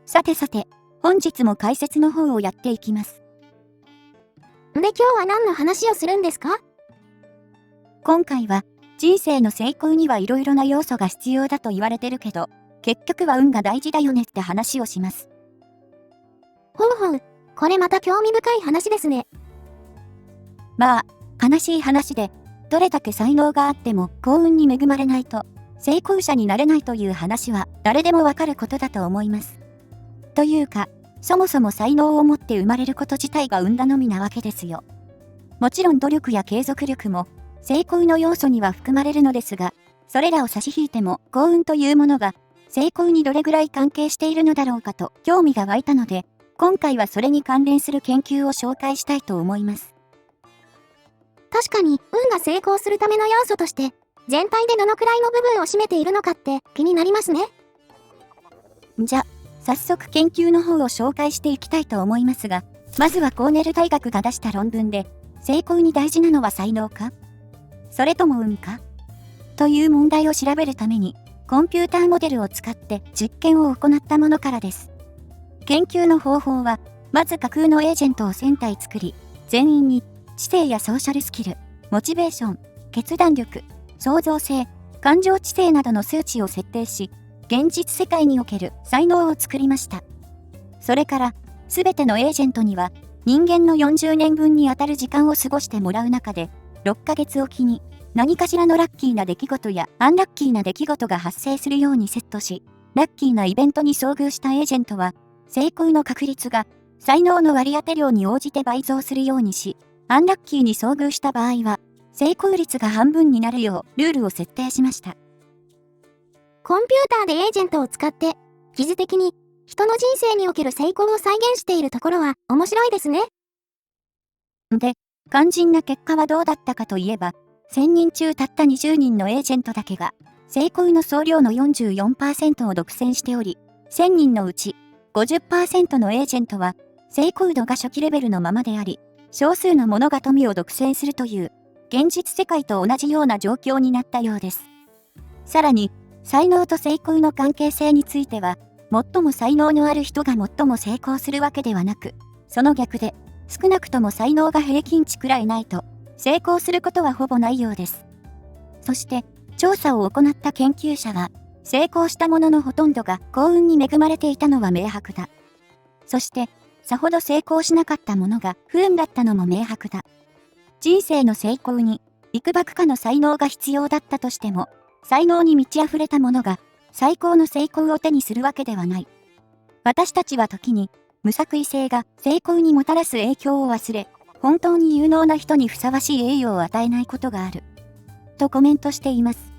さてさて、本日も解説の方をやっていきます。で、今日は何の話をするんですか？今回は、人生の成功にはいろいろな要素が必要だと言われてるけど、結局は運が大事だよねって話をします。ほうほう、これまた興味深い話ですね。まあ、悲しい話で、どれだけ才能があっても幸運に恵まれないと、成功者になれないという話は誰でもわかることだと思います。というか、そもそも才能を持って生まれること自体が運頼みなわけですよ。もちろん努力や継続力も成功の要素には含まれるのですが、それらを差し引いても幸運というものが成功にどれぐらい関係しているのだろうかと興味が湧いたので、今回はそれに関連する研究を紹介したいと思います。確かに、運が成功するための要素として、全体でどのくらいの部分を占めているのかって気になりますね。じゃ、早速研究の方を紹介していきたいと思いますが、まずはコーネル大学が出した論文で、成功に大事なのは才能か？それとも運か？という問題を調べるために、コンピューターモデルを使って実験を行ったものからです。研究の方法は、まず架空のエージェントを1000体作り、全員に知性やソーシャルスキル、モチベーション、決断力、創造性、感情知性などの数値を設定し、現実世界における才能を作りました。それから、すべてのエージェントには、人間の40年分にあたる時間を過ごしてもらう中で、6ヶ月おきに、何かしらのラッキーな出来事やアンラッキーな出来事が発生するようにセットし、ラッキーなイベントに遭遇したエージェントは、成功の確率が才能の割り当て量に応じて倍増するようにし、アンラッキーに遭遇した場合は、成功率が半分になるようルールを設定しました。コンピューターでエージェントを使って、疑似的に人の人生における成功を再現しているところは面白いですね。で、肝心な結果はどうだったかといえば、1000人中たった20人のエージェントだけが、成功の総量の 44% を独占しており、1000人のうち 50% のエージェントは、成功度が初期レベルのままであり、少数の者が富を独占するという、現実世界と同じような状況になったようです。さらに、才能と成功の関係性については、最も才能のある人が最も成功するわけではなく、その逆で、少なくとも才能が平均値くらいないと、成功することはほぼないようです。そして、調査を行った研究者は、成功した者のほとんどが幸運に恵まれていたのは明白だ。そして、さほど成功しなかった者が不運だったのも明白だ。人生の成功に、幾ばくかの才能が必要だったとしても、才能に満ち溢れた者が、最高の成功を手にするわけではない。私たちは時に、無作為性が成功にもたらす影響を忘れ、本当に有能な人にふさわしい栄誉を与えないことがある。とコメントしています。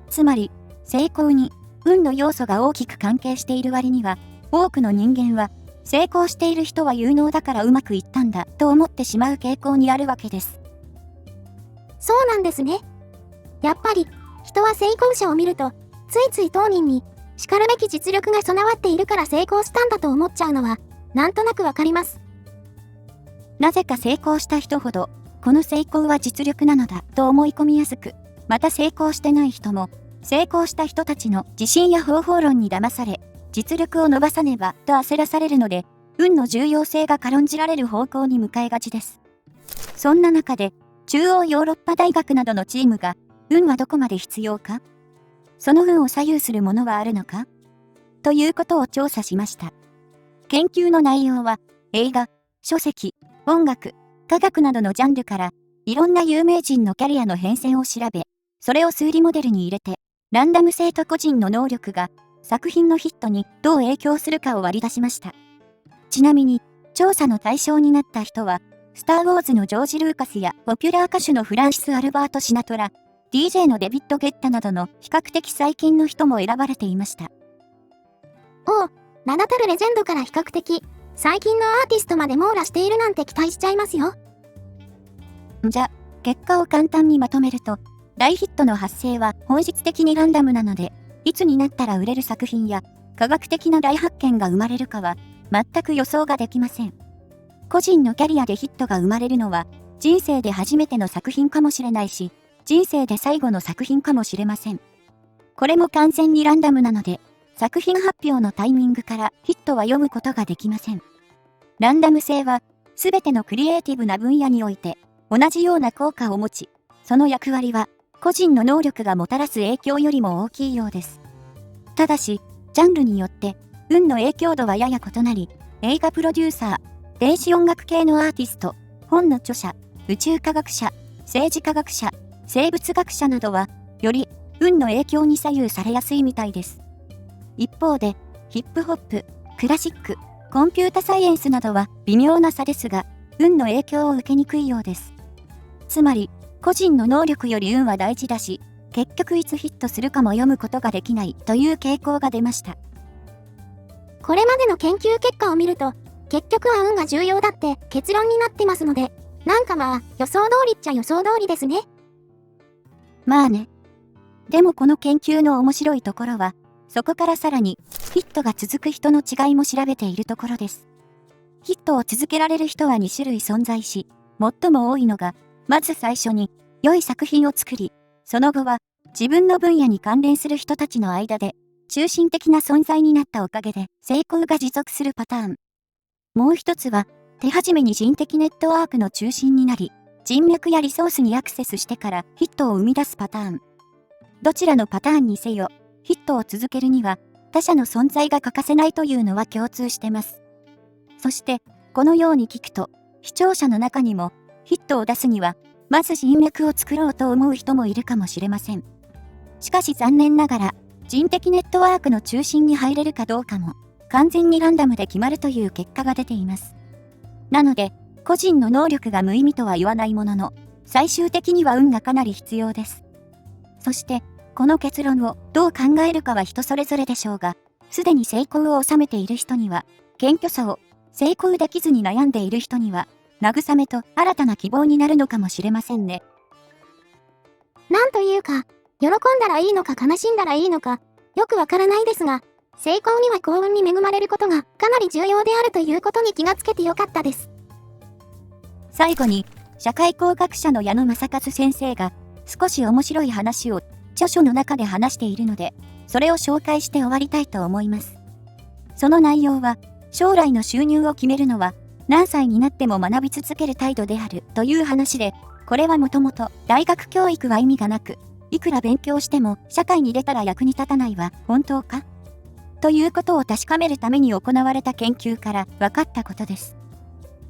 つまり、成功に運の要素が大きく関係している割には、多くの人間は、成功している人は有能だからうまくいったんだと思ってしまう傾向にあるわけです。そうなんですね。やっぱり、人は成功者を見ると、ついつい当人に、叱るべき実力が備わっているから成功したんだと思っちゃうのは、なんとなくわかります。なぜか成功した人ほど、この成功は実力なのだと思い込みやすく、また成功してない人も、成功した人たちの自信や方法論に騙され、実力を伸ばさねばと焦らされるので、運の重要性が軽んじられる方向に向かいがちです。そんな中で、中央ヨーロッパ大学などのチームが、運はどこまで必要か？その運を左右するものはあるのか？ということを調査しました。研究の内容は、映画、書籍、音楽、科学などのジャンルから、いろんな有名人のキャリアの変遷を調べ、それを数理モデルに入れて、ランダム性と個人の能力が、作品のヒットにどう影響するかを割り出しました。ちなみに、調査の対象になった人は、スター・ウォーズのジョージ・ルーカスやポピュラー歌手のフランシス・アルバート・シナトラ、DJ のデビッド・ゲッタなどの比較的最近の人も選ばれていました。おう、名だたるレジェンドから比較的、最近のアーティストまで網羅しているなんて期待しちゃいますよ。じゃ、結果を簡単にまとめると、大ヒットの発生は本質的にランダムなので、いつになったら売れる作品や科学的な大発見が生まれるかは全く予想ができません。個人のキャリアでヒットが生まれるのは人生で初めての作品かもしれないし、人生で最後の作品かもしれません。これも完全にランダムなので、作品発表のタイミングからヒットは読むことができません。ランダム性は、すべてのクリエイティブな分野において、同じような効果を持ち、その役割は、個人の能力がもたらす影響よりも大きいようです。ただし、ジャンルによって、運の影響度はやや異なり、映画プロデューサー、電子音楽系のアーティスト、本の著者、宇宙科学者、政治科学者、生物学者などは、より運の影響に左右されやすいみたいです。一方で、ヒップホップ、クラシック、コンピュータサイエンスなどは微妙な差ですが、運の影響を受けにくいようです。つまり、個人の能力より運は大事だし、結局いつヒットするかも読むことができないという傾向が出ました。これまでの研究結果を見ると、結局は運が重要だって結論になってますので、なんかまあ予想通りっちゃ予想通りですね。まあね。でもこの研究の面白いところは、そこからさらにヒットが続く人の違いも調べているところです。ヒットを続けられる人は2種類存在し、最も多いのが、まず最初に良い作品を作り、その後は自分の分野に関連する人たちの間で中心的な存在になったおかげで成功が持続するパターン。もう一つは、手始めに人的ネットワークの中心になり、人脈やリソースにアクセスしてからヒットを生み出すパターン。どちらのパターンにせよ、ヒットを続けるには他者の存在が欠かせないというのは共通してます。そして、このように聞くと、視聴者の中にもヒットを出すには、まず人脈を作ろうと思う人もいるかもしれません。しかし残念ながら、人的ネットワークの中心に入れるかどうかも、完全にランダムで決まるという結果が出ています。なので、個人の能力が無意味とは言わないものの、最終的には運がかなり必要です。そして、この結論をどう考えるかは人それぞれでしょうが、すでに成功を収めている人には、謙虚さを、成功できずに悩んでいる人には、慰めと新たな希望になるのかもしれませんね。なんというか、喜んだらいいのか悲しんだらいいのか、よくわからないですが、成功には幸運に恵まれることがかなり重要であるということに気がつけてよかったです。最後に、社会工学者の矢野正和先生が、少し面白い話を著書の中で話しているので、それを紹介して終わりたいと思います。その内容は、将来の収入を決めるのは、何歳になっても学び続ける態度であるという話で、これはもともと大学教育は意味がなく、いくら勉強しても社会に出たら役に立たないは本当かということを確かめるために行われた研究から分かったことです。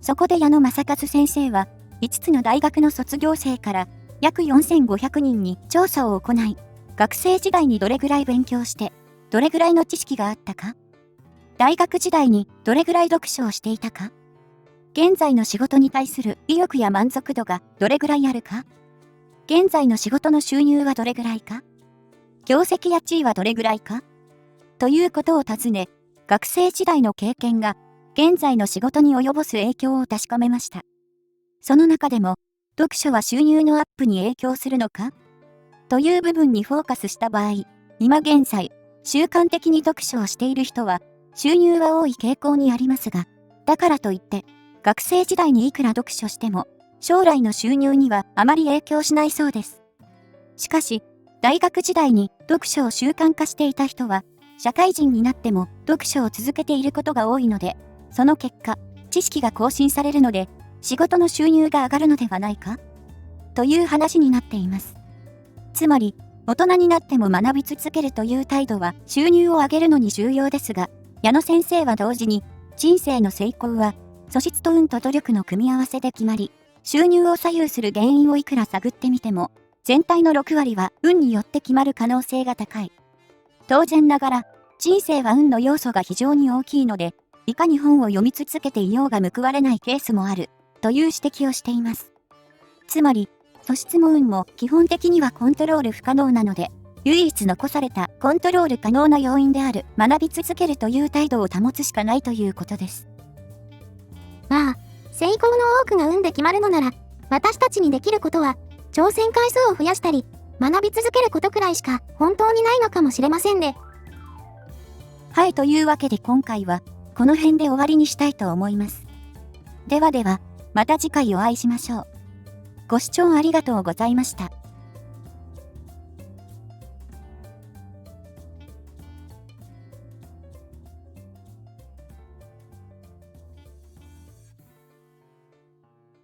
そこで矢野正和先生は、5つの大学の卒業生から約4500人に調査を行い、学生時代にどれぐらい勉強して、どれぐらいの知識があったか、大学時代にどれぐらい読書をしていたか、現在の仕事に対する意欲や満足度がどれぐらいあるか、現在の仕事の収入はどれぐらいか、業績や地位はどれぐらいか、ということを尋ね、学生時代の経験が現在の仕事に及ぼす影響を確かめました。その中でも、読書は収入のアップに影響するのかという部分にフォーカスした場合、今現在、習慣的に読書をしている人は、収入は多い傾向にありますが、だからといって、学生時代にいくら読書しても、将来の収入にはあまり影響しないそうです。しかし、大学時代に読書を習慣化していた人は、社会人になっても読書を続けていることが多いので、その結果、知識が更新されるので、仕事の収入が上がるのではないかという話になっています。つまり、大人になっても学び続けるという態度は収入を上げるのに重要ですが、矢野先生は同時に、人生の成功は、素質と運と努力の組み合わせで決まり、収入を左右する原因をいくら探ってみても、全体の6割は運によって決まる可能性が高い。当然ながら、人生は運の要素が非常に大きいので、いかに本を読み続けていようが報われないケースもある、という指摘をしています。つまり、素質も運も基本的にはコントロール不可能なので、唯一残されたコントロール可能な要因である学び続けるという態度を保つしかないということです。まあ、成功の多くが運で決まるのなら、私たちにできることは、挑戦回数を増やしたり、学び続けることくらいしか本当にないのかもしれませんね。はい、というわけで今回は、この辺で終わりにしたいと思います。ではでは、また次回お会いしましょう。ご視聴ありがとうございました。